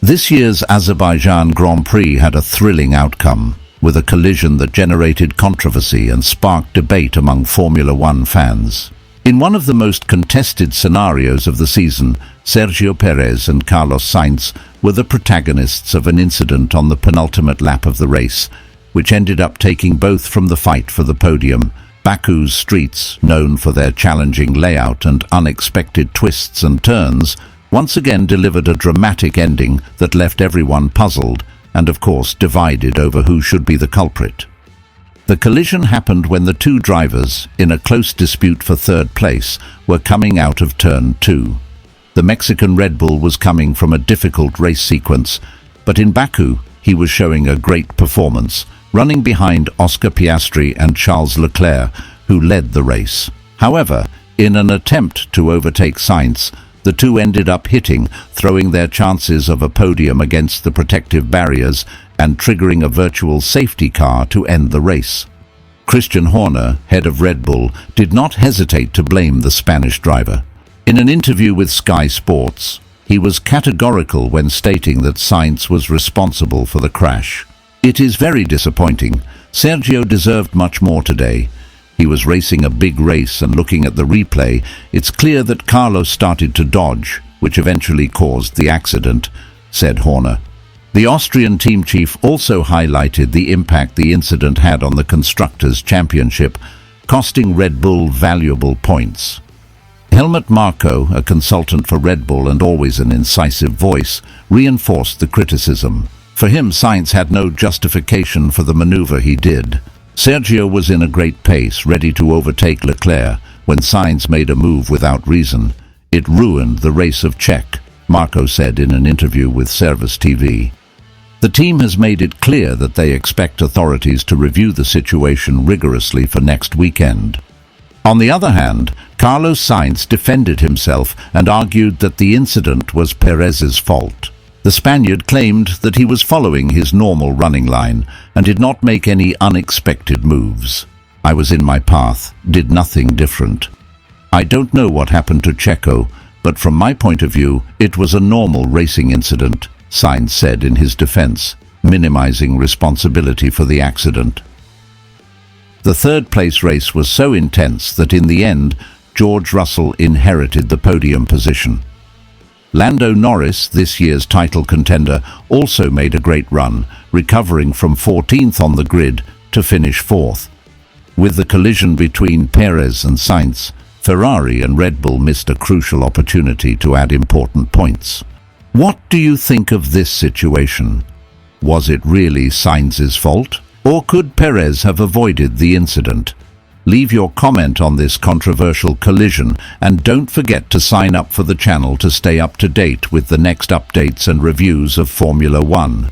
This year's Azerbaijan Grand Prix had a thrilling outcome, with a collision that generated controversy and sparked debate among Formula One fans. In one of the most contested scenarios of the season, Sergio Pérez and Carlos Sainz were the protagonists of an incident on the penultimate lap of the race, which ended up taking both from the fight for the podium. Baku's streets, known for their challenging layout and unexpected twists and turns, once again delivered a dramatic ending that left everyone puzzled and, of course, divided over who should be the culprit. The collision happened when the two drivers, in a close dispute for third place, were coming out of turn 2. The Mexican Red Bull was coming from a difficult race sequence, but in Baku he was showing a great performance, running behind Oscar Piastri and Charles Leclerc, who led the race. However, in an attempt to overtake Sainz, the two ended up hitting, throwing their chances of a podium against the protective barriers and triggering a virtual safety car to end the race. Christian Horner, head of Red Bull, did not hesitate to blame the Spanish driver. In an interview with Sky Sports, he was categorical when stating that Sainz was responsible for the crash. "It is very disappointing. Sergio deserved much more today. He was racing a big race, and looking at the replay, it's clear that Carlos started to dodge, which eventually caused the accident," said Horner. The Austrian team chief also highlighted the impact the incident had on the Constructors' Championship, costing Red Bull valuable points. Helmut Marko, a consultant for Red Bull and always an incisive voice, reinforced the criticism. For him, Sainz had no justification for the maneuver he did. Sergio was in a great pace, ready to overtake Leclerc, when Sainz made a move without reason. "It ruined the race of Czech," Marko said in an interview with Service TV. The team has made it clear that they expect authorities to review the situation rigorously for next weekend. On the other hand, Carlos Sainz defended himself and argued that the incident was Pérez's fault. The Spaniard claimed that he was following his normal running line and did not make any unexpected moves. "I was in my path, did nothing different. I don't know what happened to Checo, but from my point of view, it was a normal racing incident," Sainz said in his defense, minimizing responsibility for the accident. The third-place race was so intense that in the end, George Russell inherited the podium position. Lando Norris, this year's title contender, also made a great run, recovering from 14th on the grid to finish 4th. With the collision between Pérez and Sainz, Ferrari and Red Bull missed a crucial opportunity to add important points. What do you think of this situation? Was it really Sainz's fault? Or could Pérez have avoided the incident? Leave your comment on this controversial collision, and don't forget to sign up for the channel to stay up to date with the next updates and reviews of Formula One.